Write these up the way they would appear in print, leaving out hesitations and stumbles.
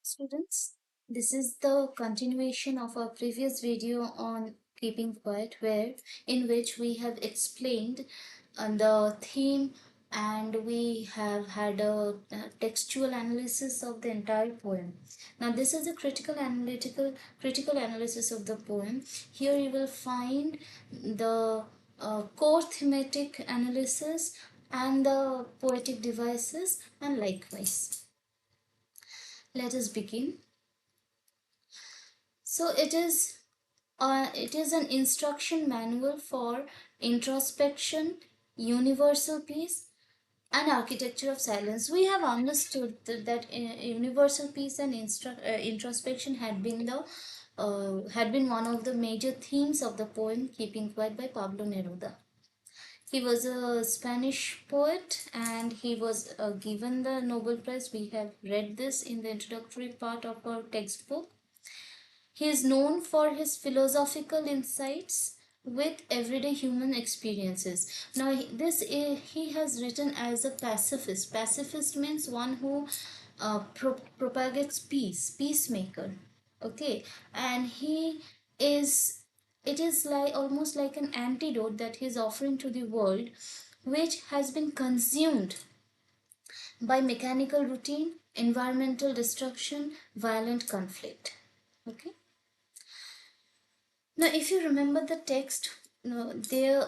Students, this is the continuation of our previous video on keeping quiet, where in which we have explained the theme and we have had a textual analysis of the entire poem. Now this is a critical analysis of the poem. Here you will find the core thematic analysis and the poetic devices, and likewise. Let us begin. So it is an instruction manual for introspection, universal peace, and architecture of silence. We have understood that universal peace and introspection had been one of the major themes of the poem "Keeping Quiet" by Pablo Neruda. He was a Spanish poet and he was given the Nobel Prize. We have read this in the introductory part of our textbook. He is known for his philosophical insights with everyday human experiences. Now, he has written as a pacifist. Pacifist means one who propagates peace, peacemaker. Okay, and it is like almost like an antidote that he is offering to the world, which has been consumed by mechanical routine, environmental destruction, violent conflict. Okay. Now, if you remember the text, there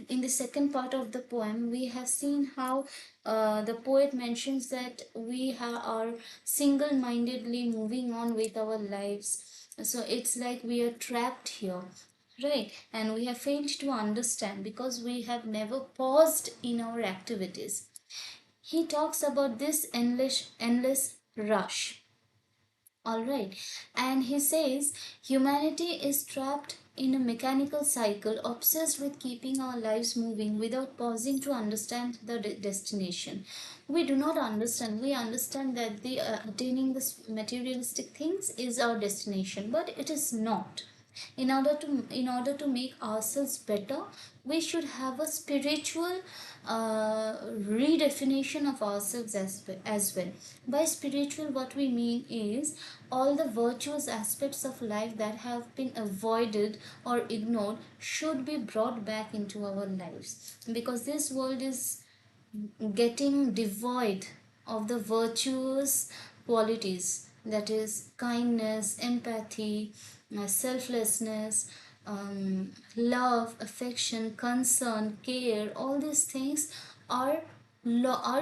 in the second part of the poem, we have seen how the poet mentions that are single-mindedly moving on with our lives. So it's like we are trapped here, right? And we have failed to understand because we have never paused in our activities. He talks about this endless rush. All right. And he says humanity is trapped in a mechanical cycle, obsessed with keeping our lives moving without pausing to understand the destination. We do not understand. We understand that the attaining this materialistic things is our destination, but it is not. In order to make ourselves better, we should have a spiritual redefinition of ourselves as well. By spiritual, what we mean is all the virtuous aspects of life that have been avoided or ignored should be brought back into our lives, because this world is getting devoid of the virtuous qualities, that is kindness, empathy, selflessness, love, affection, concern, care. All these things are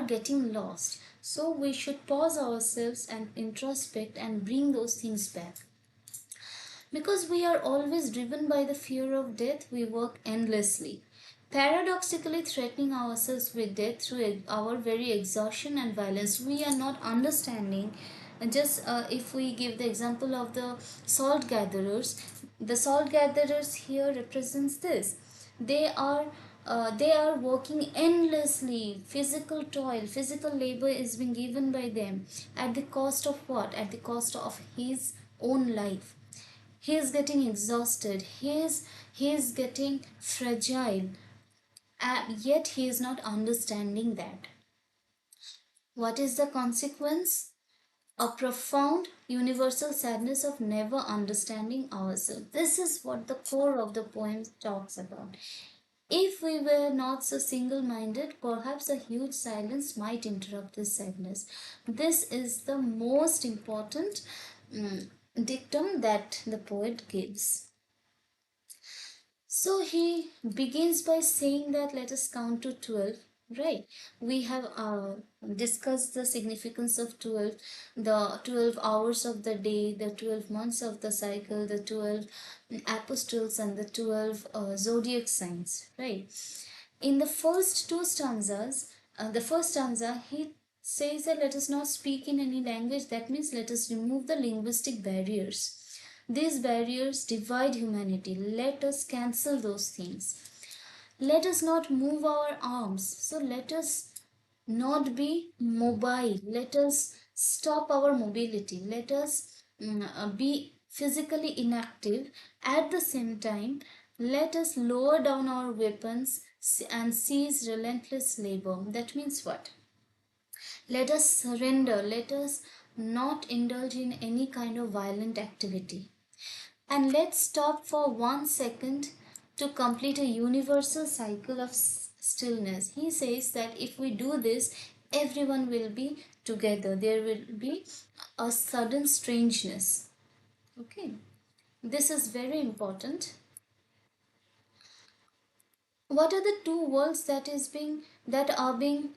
getting lost. So we should pause ourselves and introspect and bring those things back. Because we are always driven by the fear of death, we work endlessly, paradoxically threatening ourselves with death through our very exhaustion and violence. We are not understanding. And just if we give the example of the salt gatherers here represents this. They are they are working endlessly. Physical toil, physical labor is being given by them at the cost of what? At the cost of his own life. He is getting exhausted, he is getting fragile, yet he is not understanding that. What is the consequence? A profound universal sadness of never understanding ourselves. This is what the core of the poem talks about. If we were not so single minded, perhaps a huge silence might interrupt this sadness. This is the most important dictum that the poet gives. So he begins by saying that let us count to 12, right? We have discussed the significance of 12, the 12 hours of the day, the 12 months of the cycle, the 12 apostles, and the 12 zodiac signs, right? In the first two stanzas, the first stanza, he says that let us not speak in any language. That means let us remove the linguistic barriers. These barriers divide humanity. Let us cancel those things. Let us not move our arms. So let us not be mobile. Let us stop our mobility. Let us be physically inactive. At the same time, let us lower down our weapons and cease relentless labor. That means what? Let us surrender. Let us not indulge in any kind of violent activity. And let's stop for 1 second to complete a universal cycle of stillness. He says that if we do this, everyone will be together. There will be a sudden strangeness. Okay, this is very important. What are the two worlds that are being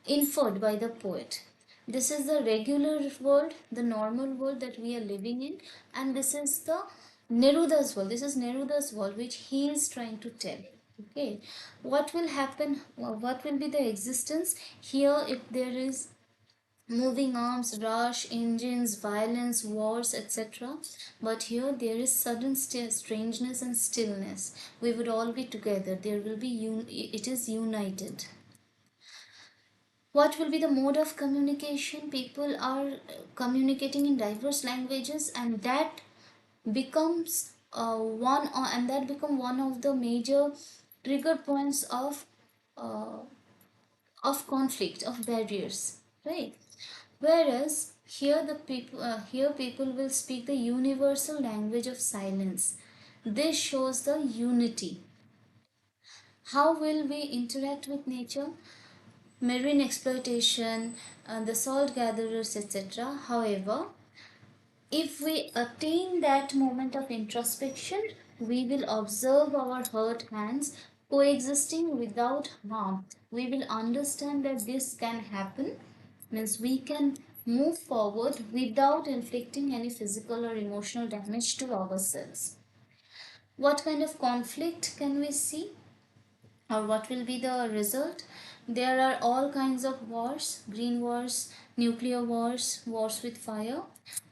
inferred by the poet? This is the regular world, the normal world that we are living in, and this is the Neruda's world. This is Neruda's world, which he is trying to tell. Okay, what will happen? What will be the existence here if there is moving arms, rush, engines, violence, wars, etc. But here there is sudden strangeness and stillness. We would all be together. There will be it is united. What will be the mode of communication? People are communicating in diverse languages, and that becomes and that become one of the major trigger points uh, of conflict, of barriers, right? Whereas here people will speak the universal language of silence. This shows the unity. How will we interact with nature? Marine exploitation, the salt gatherers, etc. However, if we attain that moment of introspection, we will observe our hurt hands coexisting without harm. We will understand that this can happen, means we can move forward without inflicting any physical or emotional damage to ourselves. What kind of conflict can we see? Or what will be the result? There are all kinds of wars, green wars, nuclear wars, wars with fire.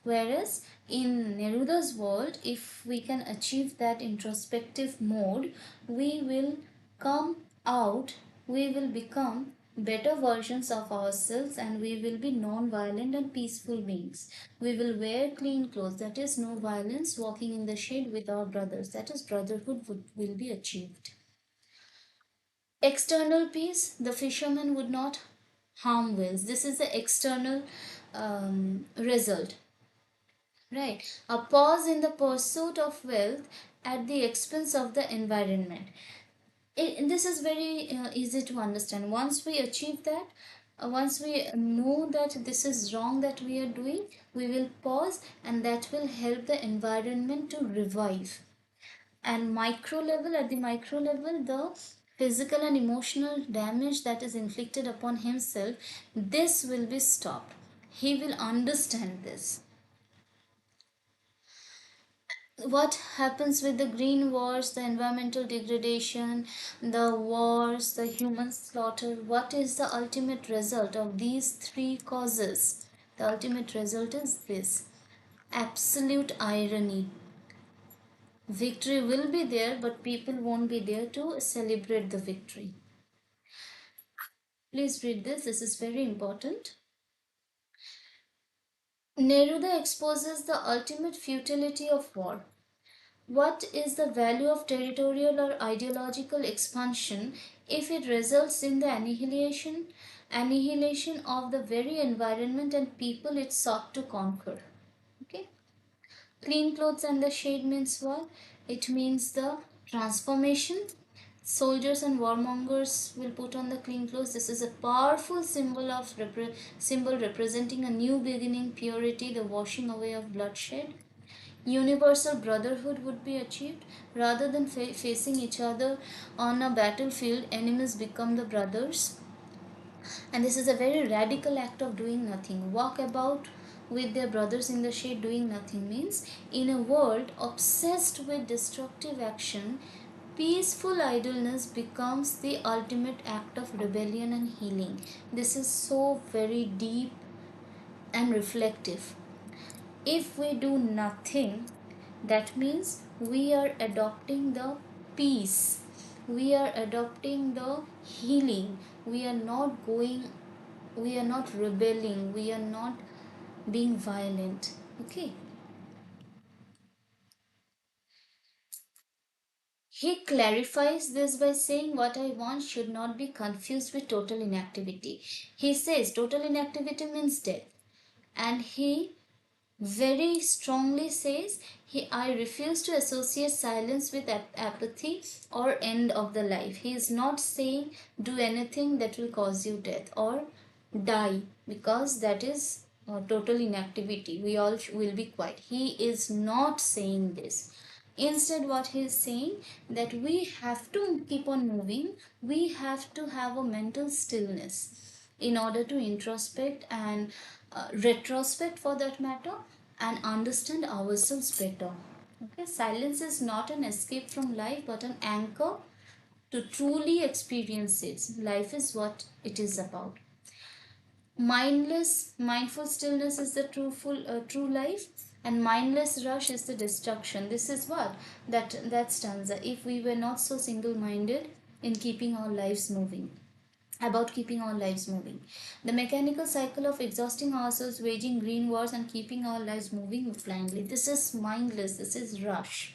Whereas in Neruda's world, if we can achieve that introspective mode, we will come out, we will become better versions of ourselves, and we will be non-violent and peaceful beings. We will wear clean clothes, that is no violence, walking in the shade with our brothers, that is brotherhood will be achieved. External peace, the fisherman would not harm whales. This is the external result, right? A pause in the pursuit of wealth at the expense of the environment. This is very easy to understand. Once we achieve that, once we know that this is wrong that we are doing, we will pause, and that will help the environment to revive. And micro level, at the micro level, the physical and emotional damage that is inflicted upon himself, this will be stopped. He will understand this. What happens with the green wars, the environmental degradation, the wars, the human slaughter? What is the ultimate result of these three causes? The ultimate result is this: absolute irony. Victory will be there, but people won't be there to celebrate the victory. Please read this, this is very important. Neruda exposes the ultimate futility of war. What is the value of territorial or ideological expansion if it results in the annihilation of the very environment and people it sought to conquer? Okay. Clean clothes and the shade means what? It means the transformation. Soldiers and warmongers will put on the clean clothes. This is a powerful symbol representing a new beginning, purity, the washing away of bloodshed. Universal brotherhood would be achieved. Rather than facing each other on a battlefield, enemies become the brothers. And this is a very radical act of doing nothing. Walk about with their brothers in the shade. Doing nothing means, in a world obsessed with destructive action, peaceful idleness becomes the ultimate act of rebellion and healing. This is so very deep and reflective. If we do nothing, that means we are adopting the peace, we are adopting the healing. We are not rebelling, we are not being violent. Okay. He clarifies this by saying, what I want should not be confused with total inactivity. He says total inactivity means death. And he very strongly says, I refuse to associate silence with apathy or end of the life. He is not saying do anything that will cause you death or die, because that is total inactivity. We all will be quiet. He is not saying this. Instead, what he is saying, that we have to keep on moving, we have to have a mental stillness in order to introspect and retrospect for that matter, and understand ourselves better. Okay, silence is not an escape from life but an anchor to truly experience it. Life is what it is about. Mindful stillness is the true life, and mindless rush is the destruction. This is what that stanza. If we were not so single-minded in keeping our lives moving, about keeping our lives moving. The mechanical cycle of exhausting ourselves, waging green wars, and keeping our lives moving blindly. This is mindless, this is rush.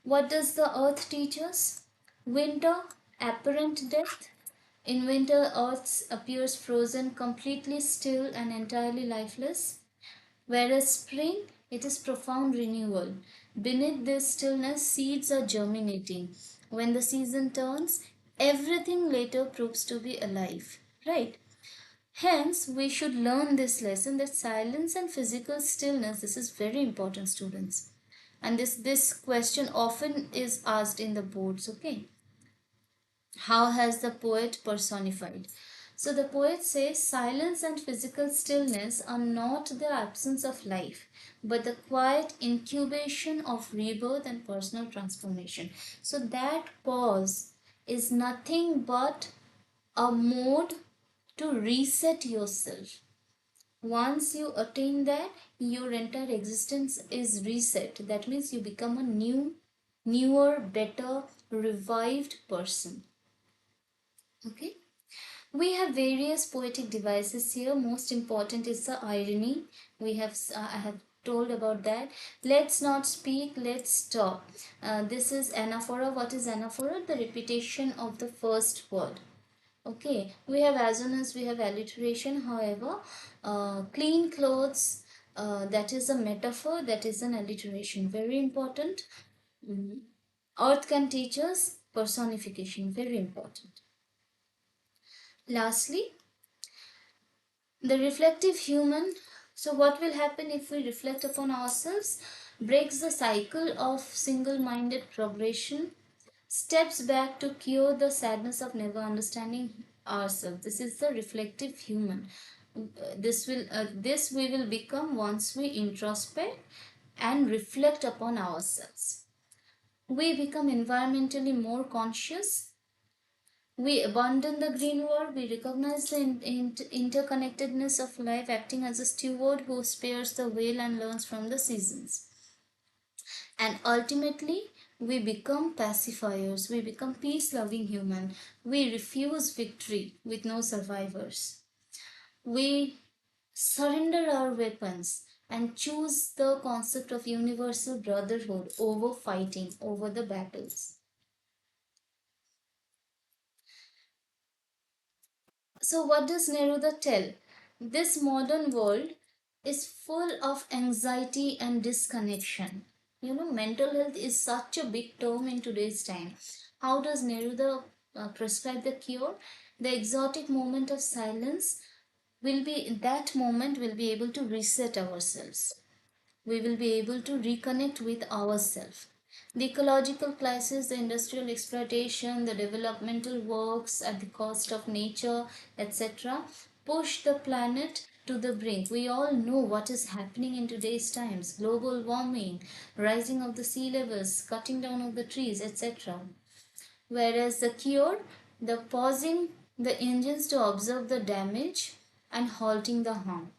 What does the earth teach us? Winter, apparent death. In winter, earth appears frozen, completely still and entirely lifeless. Whereas spring, it is profound renewal. Beneath this stillness, seeds are germinating. When the season turns, everything later proves to be alive. Right? Hence, we should learn this lesson that silence and physical stillness, this is very important, students. And this question often is asked in the boards, okay? How has the poet personified? So the poet says silence and physical stillness are not the absence of life, but the quiet incubation of rebirth and personal transformation. So that pause is nothing but a mode to reset yourself. Once you attain that, your entire existence is reset. That means you become a newer, better, revived person. Okay. We have various poetic devices here. Most important is the irony. I have told about that. Let's not speak, let's stop. This is anaphora. What is anaphora? The repetition of the first word. Okay, we have assonance, we have alliteration. However, clean clothes, that is a metaphor, that is an alliteration. Very important. Mhm. Earth can teach us personification. Very important. Lastly, the reflective human. So, what will happen if we reflect upon ourselves? Breaks the cycle of single minded progression, steps back to cure the sadness of never understanding ourselves. This is the reflective human. This we will become once we introspect and reflect upon ourselves. We become environmentally more conscious. We abandon the green war. We recognize the interconnectedness of life, acting as a steward who spares the whale and learns from the seasons. And ultimately, we become pacifiers. We become peace loving human. We refuse victory with no survivors. We surrender our weapons and choose the concept of universal brotherhood over fighting, over the battles. So, what does Neruda tell? This modern world is full of anxiety and disconnection. You know, mental health is such a big term in today's time. How does Neruda prescribe the cure? The exotic moment of silence will be, that moment will be able to reset ourselves. We will be able to reconnect with ourselves. The ecological crisis, the industrial exploitation, the developmental works at the cost of nature, etc., push the planet to the brink. We all know what is happening in today's times: global warming, rising of the sea levels, cutting down of the trees, etc. Whereas the cure, the pausing the engines to observe the damage and halting the harm.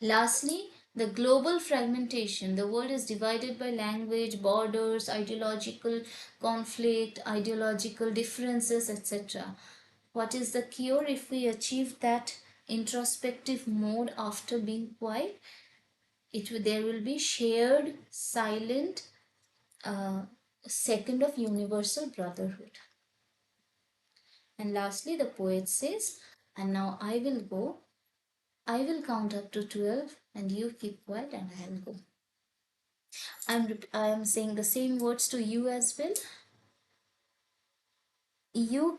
Lastly, the global fragmentation. The world is divided by language, borders, ideological conflict, ideological differences, etc. What is the cure if we achieve that introspective mode after being quiet? There will be shared, silent, uh, second of universal brotherhood. And lastly, the poet says, and now I will go I will count up to 12 and you keep quiet and I'll go. I am saying the same words to you as well. You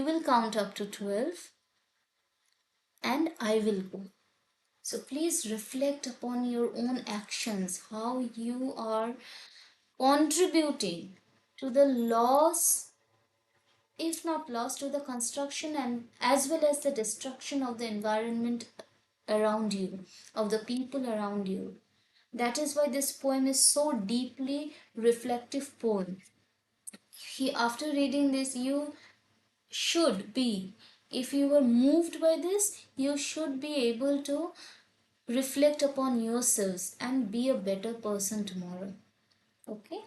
will count up to 12 and I will go. So please reflect upon your own actions, how you are contributing to the loss, if not loss, to the construction and as well as the destruction of the environment around you, of the people around you. That is why this poem is so deeply reflective poem. After reading this, you should be, if you were moved by this, you should be able to reflect upon yourselves and be a better person tomorrow. Okay,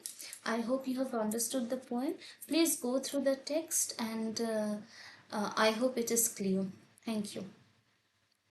I hope you have understood the poem. Please go through the text and I hope it is clear. Thank you.